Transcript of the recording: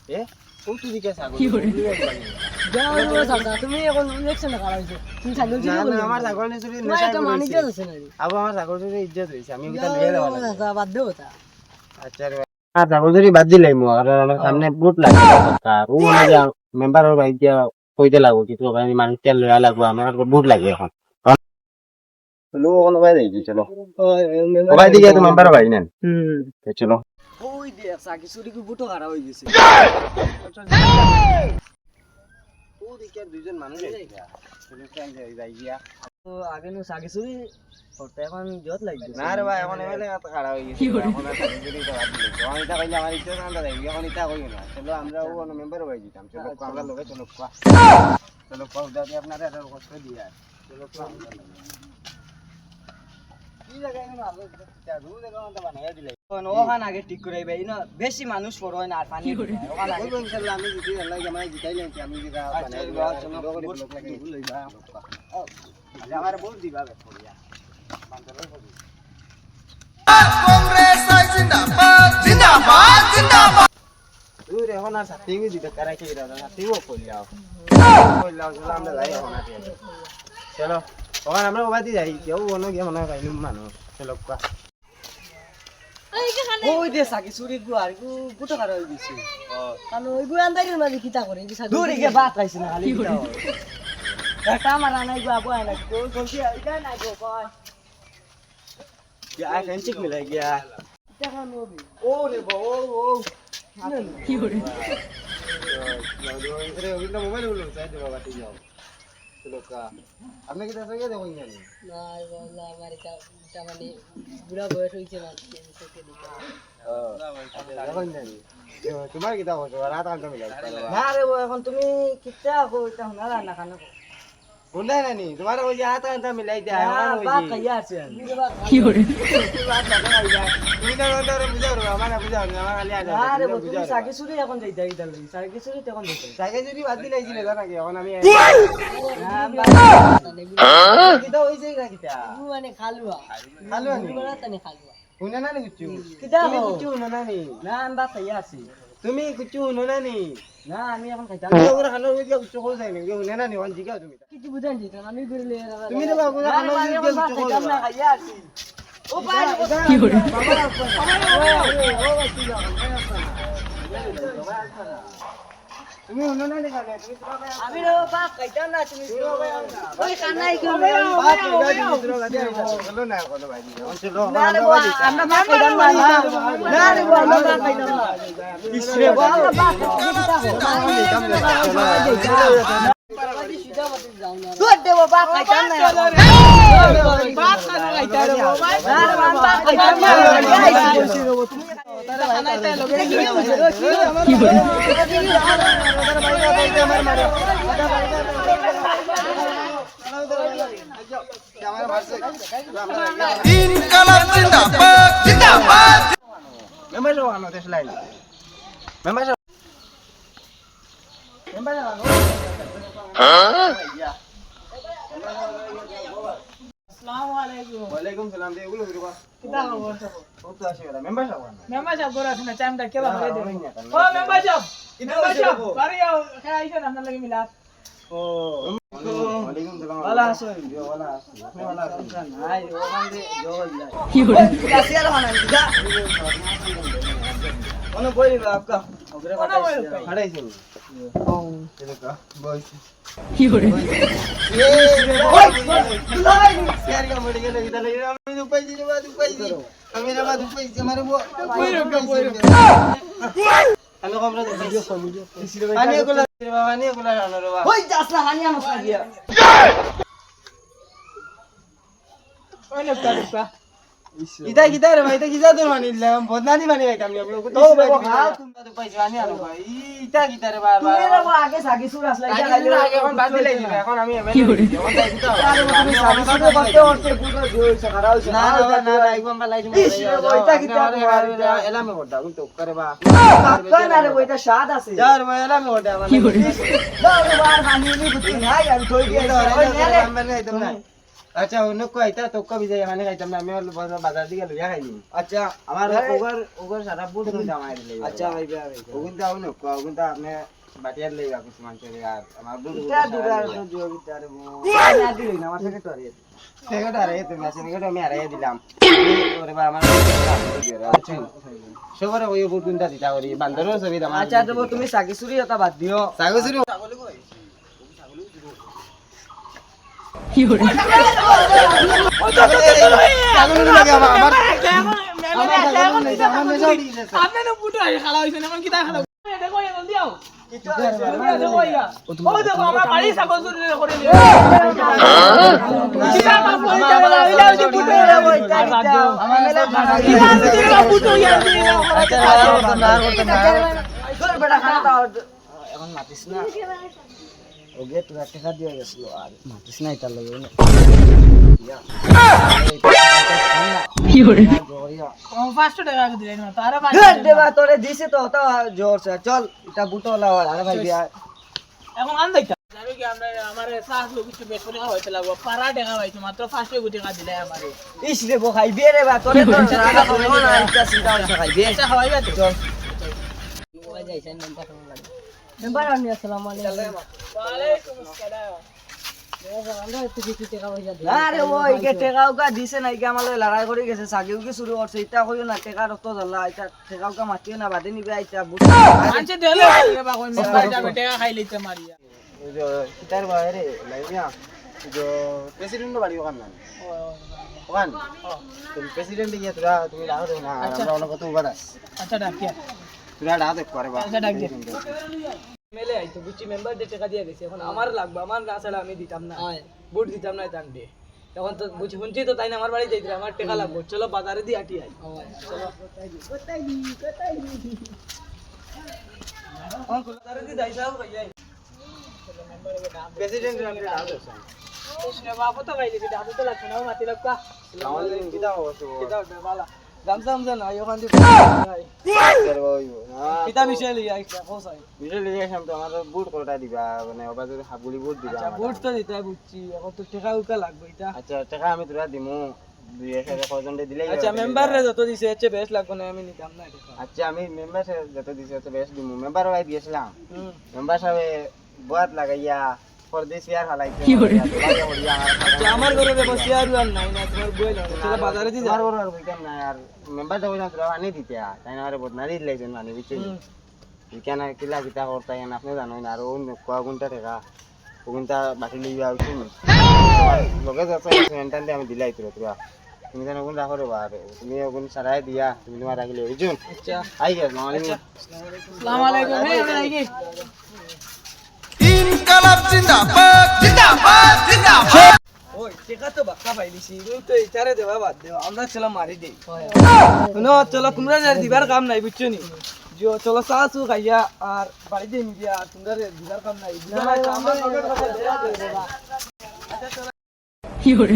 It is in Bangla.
এ কোটি দিকে ছাগল যাও চাচা তুমি এখন ইলেকশন করাইছো তুমি ছাগল চুরি করলে আমার ছাগল নে চুরি তোমার একটা মানিক আছে না আবু আমার ছাগল চুরি ইজ্জত হইছে আমি ওটা লইয়া দেব চাচা বাদ দাও তা আচ্ছা রে আর ছাগল চুরি বাদ দিলাই মো আর আমার সামনে বুট লাগে সরকার ও না যা মেম্বারের ভাই দিয়া কইতে লাগো কি তো ভাই মানুষ তেল লইয়া লাগবো আমার বুট লাগে এখন চলো কোন ভাই দেই চলো ভাই দিকে তো মেম্বার ভাই নেন চলো ওই দেখ সাকি চুরি কি বুটো খারাপ হয়ে গেছে ও দিকে দুইজন মানুষ আইছে চলো কেন যাই গিয়া তো আগে নো সাকি চুরি করতে এখন জত লাগবে না রে ভাই এখন এমএলএ এত খারাপ হয়ে গেছে এখন আর চুরি তো বাদ দিলে যখন এটা কইলে আমার ইজ্জত না দেয় এখন এটা কইও না চলো আমরা ও মেম্বার ভাই দিতাম চলো আমরা লগে চলো চলো পাও দাদি আপনারা এত কষ্ট দিয়া চলো কি লাগাই না আলো রুল এরকম বানাইয়া দিলে ওখান আগে ঠিক করে ভাই না বেশি মানুষ পড়ো না আর পানি ওখান আগে ওই ইনশাআল্লাহ আমি যদি আল্লাহ জামাই জিতাইলেন কি আমি যেটা বানাই চলো লোক লাগি লইবা আচ্ছা আমার বল দিবা বেরিয়া কংগ্রেস জিন্দাবাদ জিন্দাবাদ জিন্দাবাদ তুই এখন আর সাথেই দিতে করাই কি দাদা সাথেই কইলাও চলো আমরা যাই এখন চলো ওখানে আমরা বাদি যাই কেউ অন্য গিয়ে মনে হয় মানুষ চলো কা ওই দে সাকি চুরি গুয়ার গু বুটো খারাপ হয়ে গেছে কারণ ওই গু আন্দাইরের মাঝে কিতা করে এই সাকি দূরে গিয়ে বাত খাইছে না খালি কিতা এটা আমার আনাই গু আবো আনাই তো বলছি এটা নাই গো কয় क्या कंचिक मिला गया এটা খান নবি ओ रे बो ओ কি করে अरे अभी तो मोबाइल बोलो चाहे तो बात ही जाओ चलो का आपने किधर से गए देखो यहाँ नहीं না বললা আমার এটা মানে বুড়া বয়স হইছে না তোকে দিকে देखो यहाँ नहीं तुम्हारे किधर हो तो रात आंटा मिला না রে ও এখন তুমি কিতা কো এটা না না খানা उन्हें नहीं तुम्हारा वो यहाँ आंटा मिला ही दिया है হ্যাঁ वो বাত जी কইয়া আছে কি করে बात लगा ही जाए तुम्हें तो अंदर बुझा रहा हमारा बुझा रहा हमारा लिया जा না রে তুমি সাকি চুরি এখন যাইতা গিতা লই সাকি চুরি তখন যাইতা साइकिल चोरी बात दिलाई जी लेगा ना कि এখন আমি কিটা হইছে না কিটা মানে খালুয়া খালুয়া নি তানে খালুয়া উনা না কুচু কিটা তুমি হো? কুচু উনা না নি না আমি বাত কইয়া আছি তুমি কুচু উনা না নি না আমি এখন খাইতাম তুমি ওরা খালো হইছে কুচু কই যাই নি উনা না নি ওন জিগাও তুমি কিছু বুঝান দিত আমি ঘুরলে তুমি তো বাবু খালো হইছে কুচু কই না খাইয়া আছি ও পাই কি করে তুমি উনা না নি খালে তুমি আমি রে বাত খাইতাম না তুমি ওই কানাই কি বাত গাড়ি দিছো গাড়ি চলো না কোনো ভাই চলো না রে বাবা আমরা বাত খাইতাম না না রে বাবা আমরা বাত খাইতাম না ইসরে বাবা বাত দুধ দেব বাপ খাইতাম না বাপ খাইতাম না বাপ খাইতাম ইনকালাব জিন্দাবাদ জিন্দাবাদ মেম্বার আনো দেশ লাইন মেম্বার মেম্বার আনো আসসালামু আলাইকুম ওয়ালাইকুম সালাম দে এগুলো করবা কিটা খবর সব কত আসে ওরা মেম্বার সাহেব মেম্বার সাহেব গোরা শুনে টাইমটা কেবা করে দে ও মেম্বার সাহেব বাড়ি আও খাই আইছেন আপনার লাগি মিলাত ও ওয়ালাইকুম সালাম ভালো আছো ভালো আছি আপনি ভালো আছেন নাই ওখান দিয়ে জল যায় কি করে কাশিয়ার বানান দিদা কোন বইরি বাপকা ওগরে হাড়াইছেন এলাকা বয়স কি করে यार का मर गया इधर আমি দুপাই দিলে বা দুপাই দি আমি রে বা দুপাই আমারে বই আমি কমরা ভিডিও আনি এগুলা বাবা আনি এগুলা আনো রে বাবা ওই যাস না হানি আমার সাজিয়া ওই লোকটা লোকটা ইদা কিদা রে ভাই ইদা কিদা তোর মানিলাম বদনানি মানি ভাই আমি আপনি তো ভাই খাও তোমরা দুপাই আনি আনো ভাই ইদা কিদা রে বাবা তুমি রে আগে সাকি সুর আসলা আগে এখন বাদ দিলাই দিবে এখন আমি এমএলএ এখন তাই কিদা তুমি সাকি সুর করতে করতে পুরো দিয়েছ খারাপ হইছে না না না একদম ভালো লাগছে ওইটা কিদা এলামে ওটা আমি তো করে বা কাকা না রে ওইটা স্বাদ আছে यार ভাই এলামে ওটা দাও রে বার হানি নি বুঝি নাই আমি কই দিয়ে দাও ওই নে রে আমি একদম না আচ্ছা অন্য কয়টা তোকে বিজয় মানে খাইতাম না আমি বাজার দিকে লইয়া খাইনি আচ্ছা আমার ওগর সারা বুট করে জামাই দিলে আচ্ছা ভাই ভাই ওগুন দাও না ওগুন দা আপনি বাটিয়ার লইবা কিছু মানুষের আর আমার বুট এটা দুবার দিও বিটারে না দিই না আমার থেকে তো আরে সেটা আরে তুমি আসেন এটা আমি আরে দিলাম ওরে বা আমার সবরে ওই বুট গুনটা দিতা করি বান্দরও ছবি দাম আচ্ছা তো তুমি সাকি চুরি এটা বাদ দিও সাগসুরি এখন মাতিস না ওকে তোর টাকা দিয়ে গেছিল আর মাতিস না এটা লগে না দেবা তোরে দিছে তো তো জোর সে চল এটা বুটো লাও আরে ভাই বিয়া এখন আন দাইতা জানো কি আমরা আমারে সাস লোক কিছু বেশ করে হইতে লাগবো পারা টাকা পাইছো মাত্র 500 কোটি টাকা দিলে আমারে ইস রে বো খাই বিয়ে রে বা তোরে তো রাগা করে না এটা চিন্তা হইছে খাই বিয়ে এটা খাওয়াইবা তো চল মেম্বার আমি আসসালামু আলাইকুম ওয়ালাইকুম আসসালাম আরে ওই কে টেকাও কা দিছে না কি আমালে লড়াই করে গেছে সাগেও কি শুরু করছে এটা কইও না টেকা রক্ত জ্বালা এটা টেকাও কা মাটিও না বাদে নিবে এটা বুঝা আনছে দেলে বা কোন মেম্বার যাবে টাকা খাই লইতে মারিয়া जो कितार बाहेर लाइया जो प्रेसिडेंट बाड़ी ওখান না ওখান তুমি প্রেসিডেন্ট গিয়ে তুমি ডাকো না আমরা অনেক কত উবার আচ্ছা ডাকিয়া তোরা ডাকো করে বা আচ্ছা ডাক দে মেলে আইতো বুচি মেম্বার যে টাকা দিয়ে গেছে এখন আমার লাগবে আমার না ছাড়া আমি দিতাম না ভোট দিতাম না তান দে এখন তো বুঝি শুনছি তো তাই না আমার বাড়ি যাইতে আমার টাকা লাগবে চলো বাজারে দি আটি আই চলো কোন বাজারে দি যাই যাও ভাই প্রেসিডেন্ট আমরা ডাকো কৃষ্ণ বাবু তো গাইলি দিতে হাতে তো লাগছে না মাটি লাগকা আমাদের কিটা হচ্ছে কিতা বালা গামসাম জান আই ওখান দি করব না কিতা বিষয় লই আইছা কোসাই বিজয় লিয়ে সামনে আমার বুট কোটা দিবা মানে ওবাজে হাবুলি বুট দিবা আচ্ছা ভোট তো দিতে বুঝছি এখন তো টাকা উকা লাগবে এটা আচ্ছা টাকা আমি তোরা দিমু 2000 কজন দিলে আচ্ছা মেম্বার রে যত দিছে এচ্ছে বেশ লাগবে না আমি নিতাম না টাকা আচ্ছা আমি মেম্বার যত দিছে তো বেশ দিমু মেম্বার ভাই দিয়েছিলাম হুম মেম্বার সাহেব বাত লাগাইয়া পরদেশি আর হালাইতে আচ্ছা আমার ঘরে বসে আর নাই না তোমার বই না চলো বাজারে দি আমার বড় আর বুঝতাম না আর মেম্বার তো বললাম তোরা আনি দিতে তাই না আরে বদনারি লাগছেন মানে বুঝছেন কেন কিলা কিতা করতে কেন আপনি জানেন না আর ও কোয়া গুণটা টাকা ও গুণটা বাকি লইয়া আউছেন লগে যাচ্ছে সেন্টার দিয়ে আমি দিলাই তোরা তুমি জানো গুণ রাখো রে আর তুমি গুণ সারাই দিয়া তুমি তোমার রাখলে বুঝুন আচ্ছা আই গেল মানে আসসালামু আলাইকুম হে আমি আইগি ইনকালাব জিন্দাবাদ জিন্দাবাদ জিন্দাবাদ ওই টাকা তো বাক্কা পাইলিছি তুমি তো ইতারে দেবা বাদ দেও আমরা চলো মারি দেই শুনো চলো তোমরা যার দিবার কাম নাই বুঝছো নি जो चलो सासू खाइया और बाड़ी दे मिया तुमरा दिदार काम नहीं दिदार काम আমার